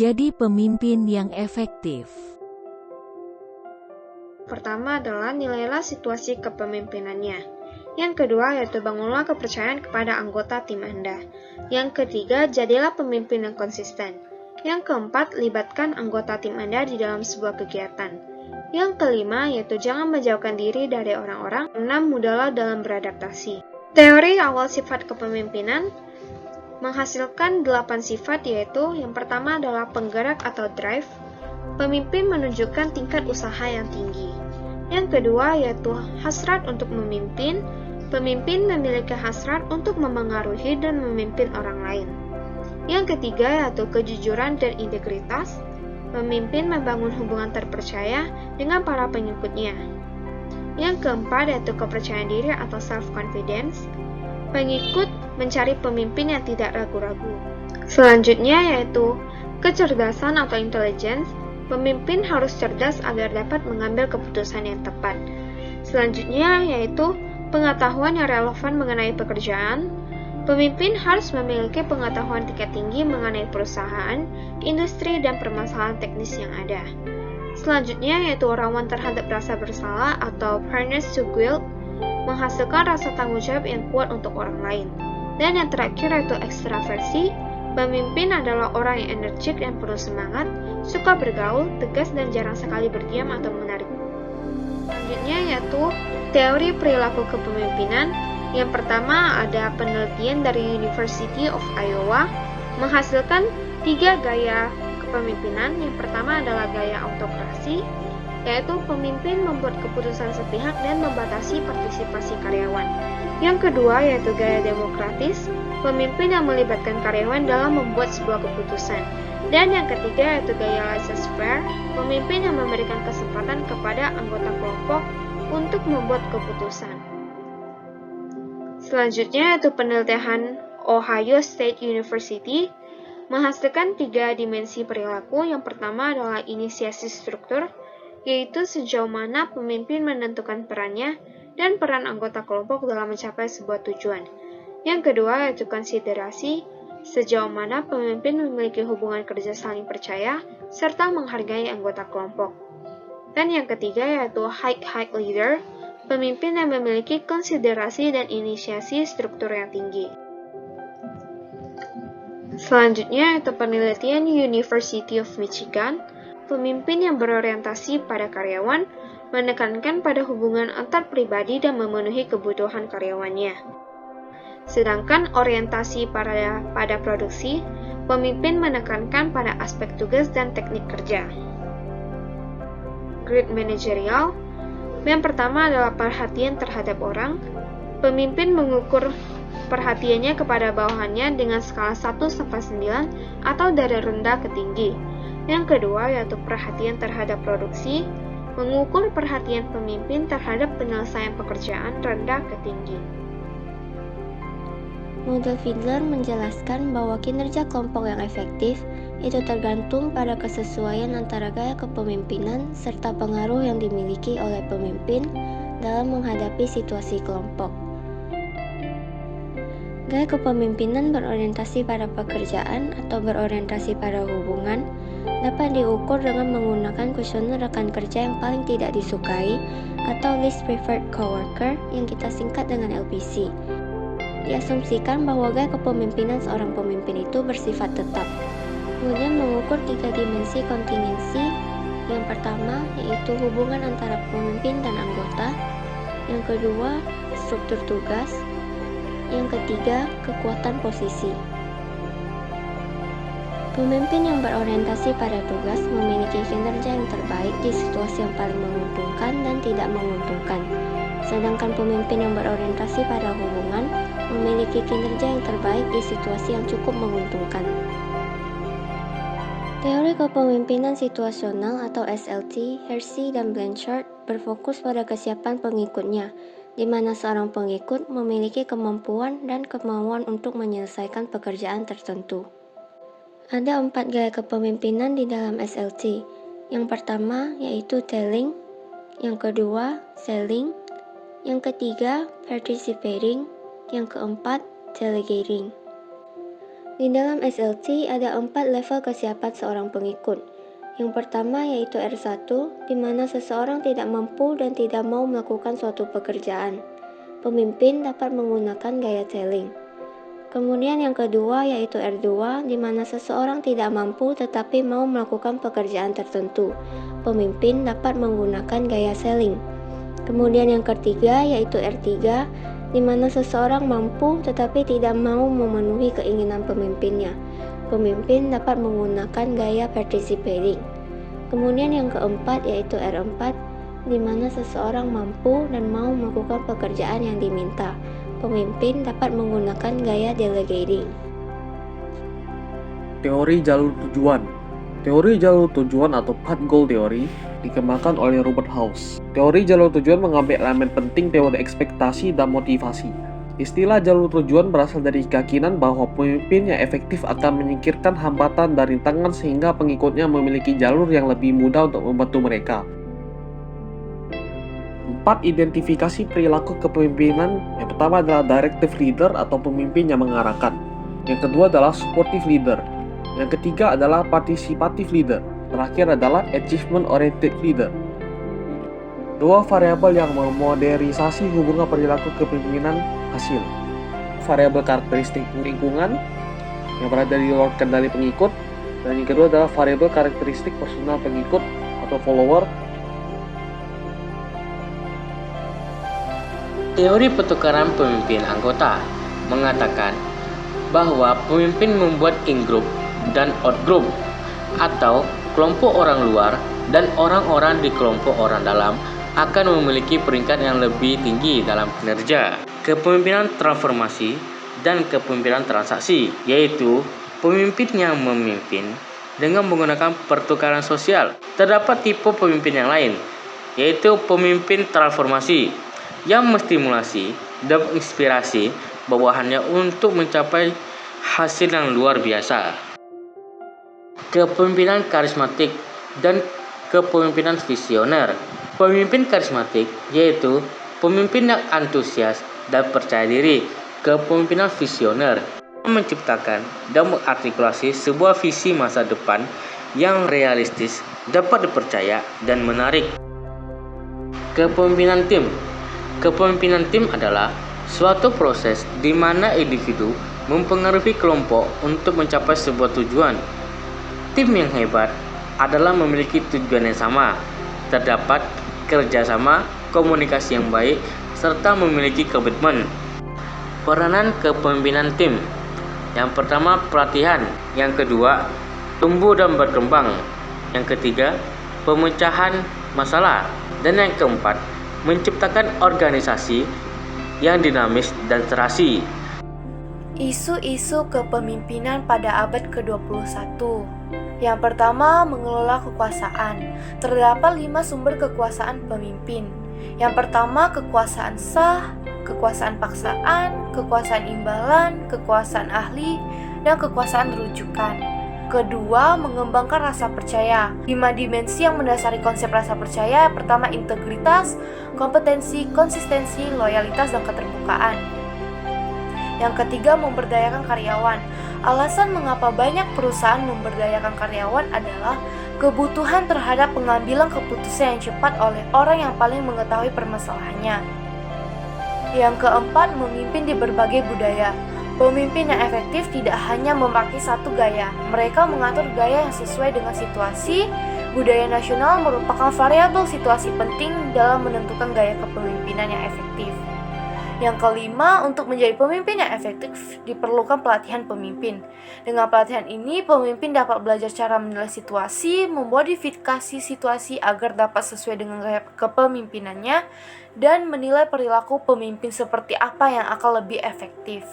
menjadi pemimpin yang efektif? Pertama adalah nilailah situasi kepemimpinannya. Yang kedua yaitu bangunlah kepercayaan kepada anggota tim Anda. Yang ketiga, jadilah pemimpin yang konsisten. Yang keempat, libatkan anggota tim Anda di dalam sebuah kegiatan. Yang kelima yaitu jangan menjauhkan diri dari orang-orang. 6. Mudahlah dalam beradaptasi. Teori awal sifat kepemimpinan menghasilkan 8 sifat, yaitu yang pertama adalah penggerak atau drive. Pemimpin menunjukkan tingkat usaha yang tinggi. Yang kedua yaitu hasrat untuk memimpin. Pemimpin memiliki hasrat untuk memengaruhi dan memimpin orang lain. Yang ketiga yaitu kejujuran dan integritas. Pemimpin membangun hubungan terpercaya dengan para pengikutnya. Yang keempat yaitu kepercayaan diri atau self-confidence. Pengikut mencari pemimpin yang tidak ragu-ragu. Selanjutnya yaitu kecerdasan atau intelligence. Pemimpin harus cerdas agar dapat mengambil keputusan yang tepat. Selanjutnya yaitu pengetahuan yang relevan mengenai pekerjaan. Pemimpin harus memiliki pengetahuan tingkat tinggi mengenai perusahaan, industri, dan permasalahan teknis yang ada. Selanjutnya yaitu rawan terhadap rasa bersalah atau fairness to guilt, menghasilkan rasa tanggung jawab yang kuat untuk orang lain. Dan yang terakhir yaitu ekstraversi. Pemimpin adalah orang yang energik dan penuh semangat, suka bergaul, tegas, dan jarang sekali berdiam atau menarik. Selanjutnya yaitu teori perilaku kepemimpinan. Yang pertama ada penelitian dari University of Iowa menghasilkan 3 gaya kepemimpinan. Yang pertama adalah gaya autokrasi, yaitu pemimpin membuat keputusan sepihak dan membatasi partisipasi karyawan. Yang kedua yaitu gaya demokratis, pemimpin yang melibatkan karyawan dalam membuat sebuah keputusan. Dan yang ketiga yaitu gaya laissez-faire, pemimpin yang memberikan kesempatan kepada anggota kelompok untuk membuat keputusan. Selanjutnya yaitu penelitian Ohio State University menghasilkan 3 dimensi perilaku. Yang pertama adalah inisiasi struktur, yaitu sejauh mana pemimpin menentukan perannya dan peran anggota kelompok dalam mencapai sebuah tujuan. Yang kedua yaitu konsiderasi, sejauh mana pemimpin memiliki hubungan kerja saling percaya serta menghargai anggota kelompok. Dan yang ketiga yaitu high leader, pemimpin yang memiliki konsiderasi dan inisiasi struktur yang tinggi. Selanjutnya yaitu penelitian University of Michigan, pemimpin yang berorientasi pada karyawan menekankan pada hubungan antar pribadi dan memenuhi kebutuhan karyawannya. Sedangkan orientasi pada produksi, pemimpin menekankan pada aspek tugas dan teknik kerja. Great managerial, yang pertama adalah perhatian terhadap orang. Pemimpin mengukur perhatiannya kepada bawahannya dengan skala 1-9 atau dari rendah ke tinggi. Yang kedua yaitu perhatian terhadap produksi, mengukur perhatian pemimpin terhadap penyelesaian pekerjaan rendah ke tinggi. Model Fiedler menjelaskan bahwa kinerja kelompok yang efektif itu tergantung pada kesesuaian antara gaya kepemimpinan serta pengaruh yang dimiliki oleh pemimpin dalam menghadapi situasi kelompok. Gaya kepemimpinan berorientasi pada pekerjaan atau berorientasi pada hubungan dapat diukur dengan menggunakan kuesioner rekan kerja yang paling tidak disukai atau least preferred coworker yang kita singkat dengan LPC. Diasumsikan bahwa gaya kepemimpinan seorang pemimpin itu bersifat tetap. Kemudian mengukur 3 dimensi kontingensi. Yang pertama yaitu hubungan antara pemimpin dan anggota. Yang kedua, struktur tugas. Yang ketiga, kekuatan posisi. Pemimpin yang berorientasi pada tugas memiliki kinerja yang terbaik di situasi yang paling menguntungkan dan tidak menguntungkan. Sedangkan pemimpin yang berorientasi pada hubungan memiliki kinerja yang terbaik di situasi yang cukup menguntungkan. Teori kepemimpinan situasional atau SLT, Hersey dan Blanchard berfokus pada kesiapan pengikutnya, di mana seorang pengikut memiliki kemampuan dan kemauan untuk menyelesaikan pekerjaan tertentu. Ada 4 gaya kepemimpinan di dalam SLT. Yang pertama yaitu telling, yang kedua selling, yang ketiga participating, yang keempat delegating. Di dalam SLT ada 4 level kesiapan seorang pengikut. Yang pertama yaitu R1, di mana seseorang tidak mampu dan tidak mau melakukan suatu pekerjaan. Pemimpin dapat menggunakan gaya telling. Kemudian yang kedua yaitu R2, di mana seseorang tidak mampu tetapi mau melakukan pekerjaan tertentu. Pemimpin dapat menggunakan gaya selling. Kemudian yang ketiga yaitu R3, di mana seseorang mampu tetapi tidak mau memenuhi keinginan pemimpinnya. Pemimpin dapat menggunakan gaya participating. Kemudian yang keempat yaitu R4, di mana seseorang mampu dan mau melakukan pekerjaan yang diminta. Pemimpin dapat menggunakan gaya delegating. Teori jalur tujuan. Teori jalur tujuan atau path goal theory dikembangkan oleh Robert House. Teori jalur tujuan mengambil elemen penting teori ekspektasi dan motivasi. Istilah jalur tujuan berasal dari keyakinan bahwa pemimpin yang efektif akan menyingkirkan hambatan dan rintangan sehingga pengikutnya memiliki jalur yang lebih mudah untuk membantu mereka. 4. Identifikasi perilaku kepemimpinan. Yang pertama adalah directive leader atau pemimpin yang mengarahkan. Yang kedua adalah supportive leader. Yang ketiga adalah participative leader. Terakhir adalah achievement oriented leader. 2 variabel yang memodelisasi hubungan perilaku kepemimpinan hasil. Variabel karakteristik lingkungan yang berada di luar kendali pengikut, dan yang kedua adalah variabel karakteristik personal pengikut atau follower. Teori pertukaran pemimpin anggota mengatakan bahwa pemimpin membuat in-group dan out-group atau kelompok orang luar dan orang-orang di kelompok orang dalam akan memiliki peringkat yang lebih tinggi dalam kinerja. Kepemimpinan transformasi dan kepemimpinan transaksi, yaitu pemimpin yang memimpin dengan menggunakan pertukaran sosial. Terdapat tipe pemimpin yang lain, yaitu pemimpin transformasi yang menstimulasi dan menginspirasi bawahannya untuk mencapai hasil yang luar biasa. Kepemimpinan karismatik dan kepemimpinan visioner. Pemimpin karismatik yaitu pemimpin yang antusias dan percaya diri. Kepemimpinan visioner menciptakan dan mengartikulasi sebuah visi masa depan yang realistis, dapat dipercaya dan menarik. Kepemimpinan tim. Kepemimpinan tim adalah suatu proses di mana individu mempengaruhi kelompok untuk mencapai sebuah tujuan. Tim yang hebat adalah memiliki tujuan yang sama, terdapat kerjasama, komunikasi yang baik, serta memiliki komitmen. Peranan kepemimpinan tim. Yang pertama, pelatihan. Yang kedua, tumbuh dan berkembang. Yang ketiga, pemecahan masalah. Dan yang keempat, menciptakan organisasi yang dinamis dan terasi. Isu-isu kepemimpinan pada abad ke-21. Yang pertama, mengelola kekuasaan. Terdapat 5 sumber kekuasaan pemimpin. Yang pertama, kekuasaan sah, kekuasaan paksaan, kekuasaan imbalan, kekuasaan ahli, dan kekuasaan rujukan. Kedua, mengembangkan rasa percaya. 5 dimensi yang mendasari konsep rasa percaya. Pertama, integritas, kompetensi, konsistensi, loyalitas, dan keterbukaan. Yang ketiga, memberdayakan karyawan. Alasan mengapa banyak perusahaan memberdayakan karyawan adalah kebutuhan terhadap pengambilan keputusan yang cepat oleh orang yang paling mengetahui permasalahannya. Yang keempat, memimpin di berbagai budaya. Pemimpin yang efektif tidak hanya memakai satu gaya. Mereka mengatur gaya yang sesuai dengan situasi. Budaya nasional merupakan variabel situasi penting dalam menentukan gaya kepemimpinan yang efektif. Yang kelima, untuk menjadi pemimpin yang efektif diperlukan pelatihan pemimpin. Dengan pelatihan ini, pemimpin dapat belajar cara menilai situasi, memodifikasi situasi agar dapat sesuai dengan gaya kepemimpinannya, dan menilai perilaku pemimpin seperti apa yang akan lebih efektif.